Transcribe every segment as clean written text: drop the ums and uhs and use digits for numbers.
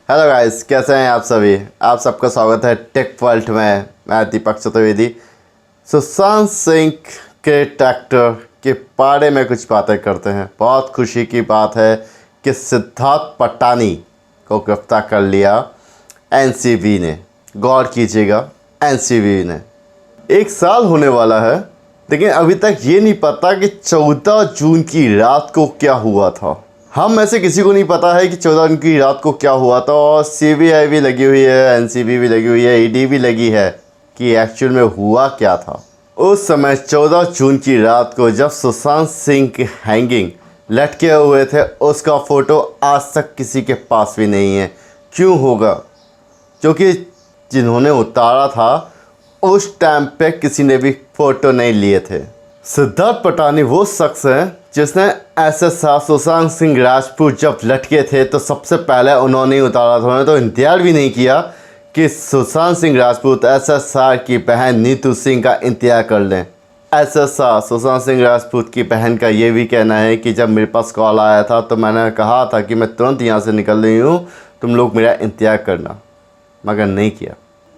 Hello guys, कैसे हैं आप सभी। आप सबका स्वागत है टेक वर्ल्ड में। मैं दीपक चतुर्वेदी। सुशांत सिंह के ट्रैक्टर के बारे में कुछ बातें करते हैं। बहुत खुशी की बात है कि सिद्धार्थ पटानी को गिरफ्तार कर लिया एनसीबी ने। गौर कीजिएगा, एनसीबी ने 1 साल होने वाला है, लेकिन अभी तक ये नहीं पता कि 14 जून की रात को क्या हुआ था। हम में से किसी को नहीं पता है कि 14 जून की रात को क्या हुआ था। और सीबीआई भी लगी हुई है, एनसीबी भी लगी हुई है, ईडी भी लगी है कि एक्चुअल में हुआ क्या था उस समय। 14 जून की रात को जब सुशांत सिंह की हैंगिंग लटके हुए थे, उसका फ़ोटो आज तक किसी के पास भी नहीं है। क्यों होगा? क्योंकि जिन्होंने उतारा था उस टाइम पे किसी ने भी फ़ोटो नहीं लिए थे। सिद्धार्थ पटानी वो शख्स है जिसने एसएसआर सुशांत सिंह राजपूत जब लटके थे तो सबसे पहले उन्होंने उतारा था। उन्होंने तो इंतजार भी नहीं किया कि सुशांत सिंह राजपूत एसएसआर की बहन नीतू सिंह का इंतजार कर लें। एसएसआर सुशांत सिंह राजपूत की बहन का ये भी कहना है कि जब मेरे पास कॉल आया था तो मैंने कहा था कि मैं तुरंत यहाँ से निकल रही हूँ, तुम लोग मेरा इंतजार करना, मगर नहीं किया।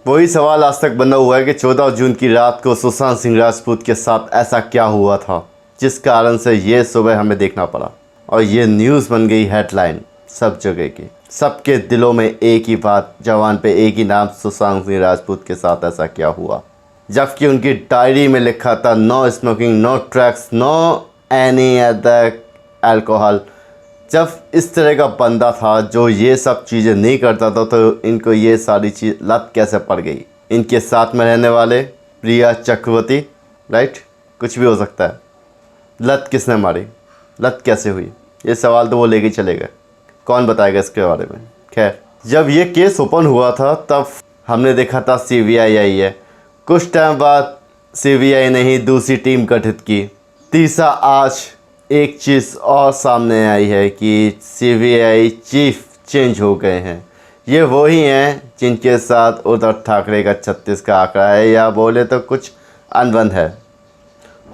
वही सवाल आज तक बना हुआ है कि 14 जून की रात को सुशांत सिंह राजपूत के साथ ऐसा क्या हुआ था जिस कारण से ये सुबह हमें देखना पड़ा और ये न्यूज़ बन गई हेडलाइन सब जगह की। सबके दिलों में एक ही बात, जवान पे एक ही नाम, सुशांत सिंह राजपूत के साथ ऐसा क्या हुआ। जबकि उनकी डायरी में लिखा था no smoking, no drugs, no any other alcohol. जब इस तरह का बंदा था जो ये सब चीज़ें नहीं करता था तो इनको ये सारी चीज़ लत कैसे पड़ गई। इनके साथ में रहने वाले प्रिया चक्रवर्ती, राइट, कुछ भी हो सकता है। लत किसने मारी, लत कैसे हुई, ये सवाल तो वो लेके चले गए। कौन बताएगा इसके बारे में। खैर, जब ये केस ओपन हुआ था तब हमने देखा था सीबीआई आई है। कुछ टाइम बाद सीबीआई ने ही दूसरी टीम गठित की। तीसरा आज एक चीज़ और सामने आई है कि सीबीआई चीफ चेंज हो गए हैं। ये वही हैं जिनके साथ उद्धव ठाकरे का 36 का आंकड़ा है, या बोले तो कुछ अनबन है।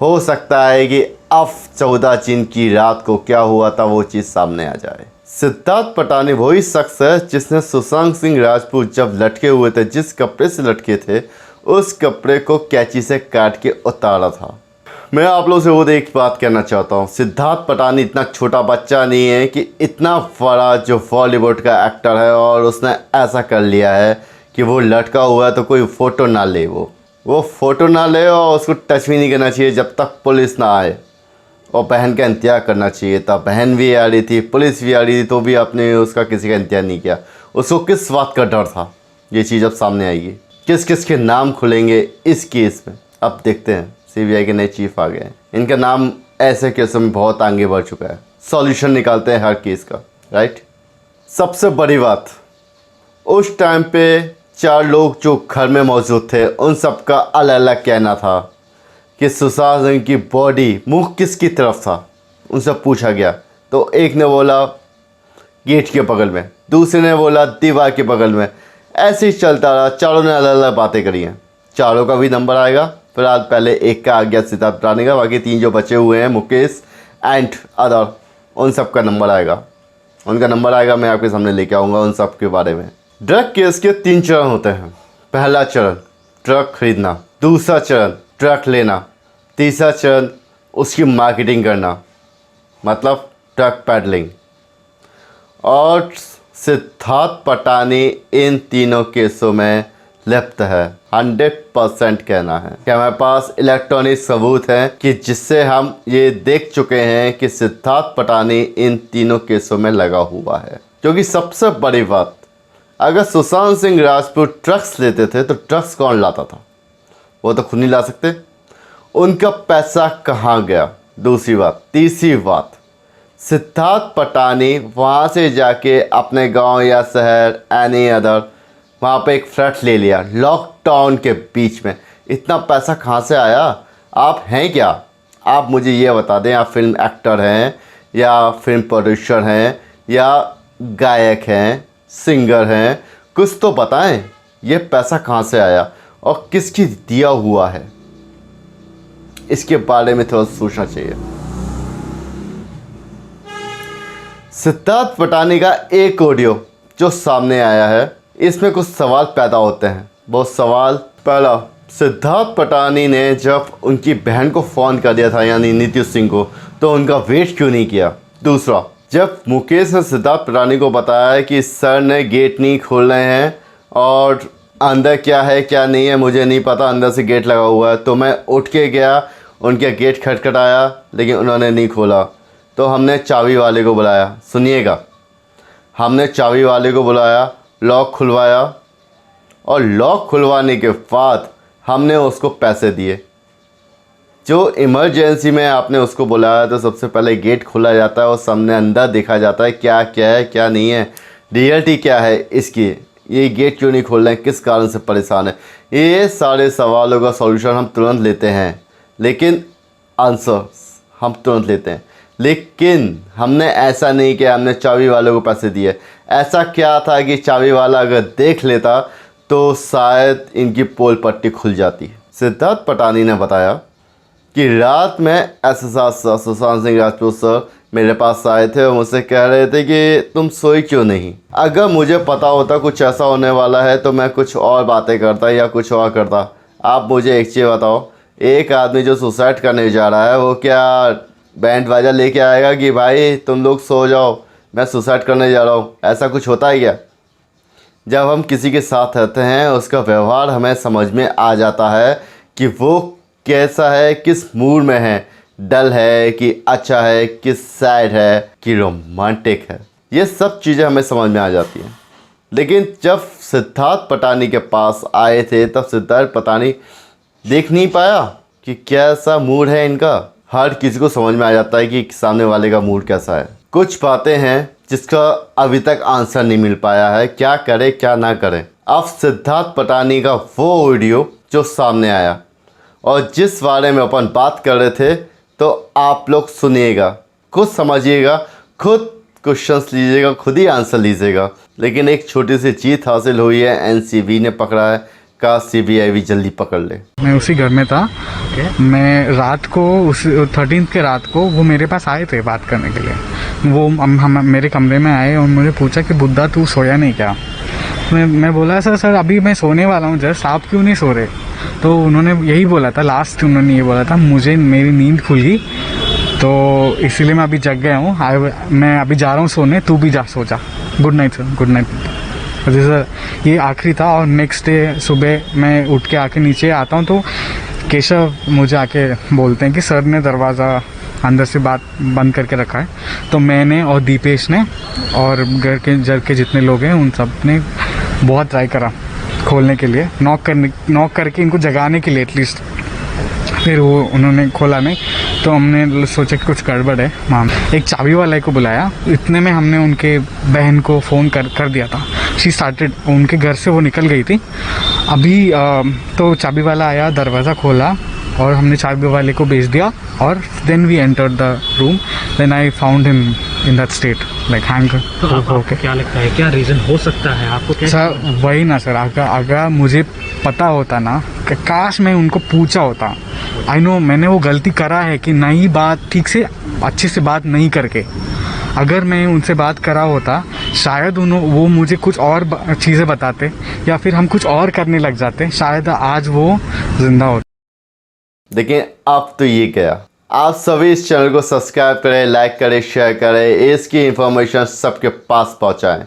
हो सकता है कि अब 14 जून की रात को क्या हुआ था वो चीज़ सामने आ जाए। सिद्धार्थ पटानी वही शख्स है जिसने सुशांत सिंह राजपूत जब लटके हुए थे, जिस कपड़े से लटके थे, उस कपड़े को कैंची से काट के उतारा था। मैं आप लोगों से वो एक बात कहना चाहता हूँ, सिद्धार्थ पटानी इतना छोटा बच्चा नहीं है कि इतना बड़ा जो बॉलीवुड का एक्टर है और उसने ऐसा कर लिया है कि वो लटका हुआ है तो कोई फ़ोटो ना ले, वो फ़ोटो ना ले और उसको टच भी नहीं करना चाहिए जब तक पुलिस ना आए। और बहन का इंतजार करना चाहिए था। बहन भी आ रही थी, पुलिस भी आ रही थी, तो भी आपने उसका किसी का इंतजार नहीं किया। उसको किस बात का डर था? ये चीज़ अब सामने आएगी। किस किस के नाम खुलेंगे इस केस में, अब देखते हैं। सीबीआई के नए चीफ आ गए हैं, इनका नाम ऐसे केसों में बहुत आगे बढ़ चुका है। सॉल्यूशन निकालते हैं हर केस का, राइट। सबसे बड़ी बात, उस टाइम पे 4 लोग जो घर में मौजूद थे उन सब का अलग अलग कहना था कि सुशांत सिंह की बॉडी, मुंह किसकी तरफ था, उनसे पूछा गया तो एक ने बोला गेट के बगल में, दूसरे ने बोला दीवार के बगल में। ऐसे ही चलता रहा, चारों ने अलग अलग बातें करी हैं। चारों का भी नंबर आएगा। फिलहाल पहले एक का आ गया सिद्धार्थ पटानी का, बाकी 3 जो बचे हुए हैं मुकेश एंड अदर, उन सब का नंबर आएगा। उनका नंबर आएगा, मैं आपके सामने लेके आऊँगा उन सब के बारे में। ड्रग केस के 3 चरण होते हैं। पहला चरण ड्रग खरीदना, दूसरा चरण ड्रग लेना, तीसरा चरण उसकी मार्केटिंग करना, मतलब ड्रग पैडलिंग। और सिद्धार्थ पटानी इन तीनों केसों में लिप्त है। 100% कहना है कि हमारे पास इलेक्ट्रॉनिक सबूत हैं कि जिससे हम ये देख चुके हैं कि सिद्धार्थ पटानी इन तीनों केसों में लगा हुआ है। क्योंकि सबसे बड़ी बात, अगर सुशांत सिंह राजपूत ड्रग्स लेते थे तो ड्रग्स कौन लाता था? वो तो खुद नहीं ला सकते। उनका पैसा कहाँ गया? दूसरी बात। तीसरी बात, सिद्धार्थ पटानी वहाँ से जाके अपने गांव या शहर एनी अदर वहाँ पे एक फ्लैट ले लिया लॉकडाउन के बीच में। इतना पैसा कहाँ से आया? आप हैं क्या? आप मुझे ये बता दें, आप फिल्म एक्टर हैं या फिल्म प्रोड्यूसर हैं या गायक हैं, सिंगर हैं, कुछ तो बताएं। ये पैसा कहाँ से आया और किसकी दिया हुआ है, इसके बारे में थोड़ा सोचना चाहिए। सिद्धार्थ पटानी का एक ऑडियो जो सामने आया है इसमें कुछ सवाल पैदा होते हैं। वो सवाल, पहला, सिद्धार्थ पटानी ने जब उनकी बहन को फ़ोन कर दिया था यानी नीतीश सिंह को, तो उनका वेट क्यों नहीं किया। दूसरा, जब मुकेश ने सिद्धार्थ पटानी को बताया कि सर ने गेट नहीं खोल रहे हैं और अंदर क्या है क्या नहीं है मुझे नहीं पता, अंदर से गेट लगा हुआ है, तो मैं उठ के गया, उनके गेट खटखटाया लेकिन उन्होंने नहीं खोला, तो हमने चाबी वाले को बुलाया। सुनिएगा, हमने चाबी वाले को बुलाया, लॉक खुलवाया और लॉक खुलवाने के बाद हमने उसको पैसे दिए। जो इमरजेंसी में आपने उसको बुलाया तो सबसे पहले गेट खोला जाता है और सामने अंदर देखा जाता है क्या क्या है क्या नहीं है, रियलिटी क्या है इसकी, ये गेट क्यों नहीं खोल रहे हैं, किस कारण से परेशान है। ये सारे सवालों का सॉल्यूशन हम तुरंत लेते हैं, लेकिन आंसर्स हम तुरंत लेते हैं, लेकिन हमने ऐसा नहीं किया। हमने चाबी वाले को पैसे दिए। ऐसा क्या था कि चाबी वाला अगर देख लेता तो शायद इनकी पोल पट्टी खुल जाती। सिद्धार्थ पटानी ने बताया कि रात में SSR sir Sushant Singh Rajput sir मेरे पास आए थे और मुझसे कह रहे थे कि तुम सोई क्यों नहीं। अगर मुझे पता होता कुछ ऐसा होने वाला है तो मैं कुछ और बातें करता या कुछ और करता। आप मुझे एक चीज़ बताओ, एक आदमी जो सुसाइड करने जा रहा है वो क्या बैंड बाजा लेके आएगा कि भाई तुम लोग सो जाओ मैं सुसाइड करने जा रहा हूँ? ऐसा कुछ होता है क्या? जब हम किसी के साथ रहते हैं उसका व्यवहार हमें समझ में आ जाता है कि वो कैसा है, किस मूड में है, डल है कि अच्छा है, किस सैड है कि रोमांटिक है। ये सब चीज़ें हमें समझ में आ जाती हैं। लेकिन जब सिद्धार्थ पटानी के पास आए थे तब सिद्धार्थ पटानी देख नहीं पाया कि कैसा मूड है इनका। हर किसी को समझ में आ जाता है कि सामने वाले का मूड कैसा है। कुछ बातें हैं जिसका अभी तक आंसर नहीं मिल पाया है, क्या करें क्या ना करें। अब सिद्धार्थ पटानी का वो वीडियो जो सामने आया और जिस बारे में अपन बात कर रहे थे, तो आप लोग सुनिएगा, खुद समझिएगा, खुद क्वेश्चंस लीजिएगा, खुद ही आंसर लीजिएगा। लेकिन एक छोटी सी जीत हासिल हुई है, एनसीबी ने पकड़ा है, का सीबीआई भी जल्दी पकड़ ले। मैं उसी घर में था। मैं रात को उस 13 के रात को वो मेरे पास आए थे बात करने के लिए। वो हम मेरे कमरे में आए और मुझे पूछा कि बुद्धा तू सोया नहीं क्या। मैं बोला सर अभी मैं सोने वाला हूँ जस्ट, आप क्यों नहीं सो रहे? तो उन्होंने यही बोला था, लास्ट उन्होंने ये बोला था मुझे मेरी नींद खुल गई तो इसीलिए मैं अभी जग गया हूँ, मैं अभी जा रहा हूँ सोने, तू भी जा सो जा। Good night sir, good night sir. ये आखिरी था। और नेक्स्ट डे सुबह मैं उठ के आके नीचे आता हूँ तो केशव मुझे आके बोलते हैं कि सर ने दरवाज़ा अंदर से बात बंद करके रखा है। तो मैंने और दीपेश ने और घर के जितने लोग हैं उन सब ने बहुत ट्राई करा खोलने के लिए, नॉक करके इनको जगाने के लिए एटलीस्ट। फिर वो उन्होंने खोला नहीं तो हमने सोचा कि कुछ गड़बड़ है। वहाँ एक चाबी वाले को बुलाया, इतने में हमने उनके बहन को फ़ोन कर दिया था। शी स्टार्टेड, उनके घर से वो निकल गई थी अभी। तो चाबी वाला आया, दरवाज़ा खोला और हमने चाबी वाले को भेज दिया और then we entered the room. Then I found him in that state like hang. तो आपको क्या लगता है क्या रीज़न हो सकता है आपको? क्या सर वही ना सर, अगर मुझे पता होता ना, काश मैं उनको पूछा होता। आई नो मैंने वो गलती करा है कि नहीं बात ठीक से अच्छे से बात नहीं करके। अगर मैं उनसे बात करा होता शायद वो मुझे कुछ और चीज़ें बताते या फिर हम कुछ और करने लग जाते, शायद आज वो जिंदा होते। देखिए अब तो ये क्या, आप सभी इस चैनल को सब्सक्राइब करें, लाइक करें, शेयर करें, इसकी इंफॉर्मेशन सबके पास पहुंचाएं।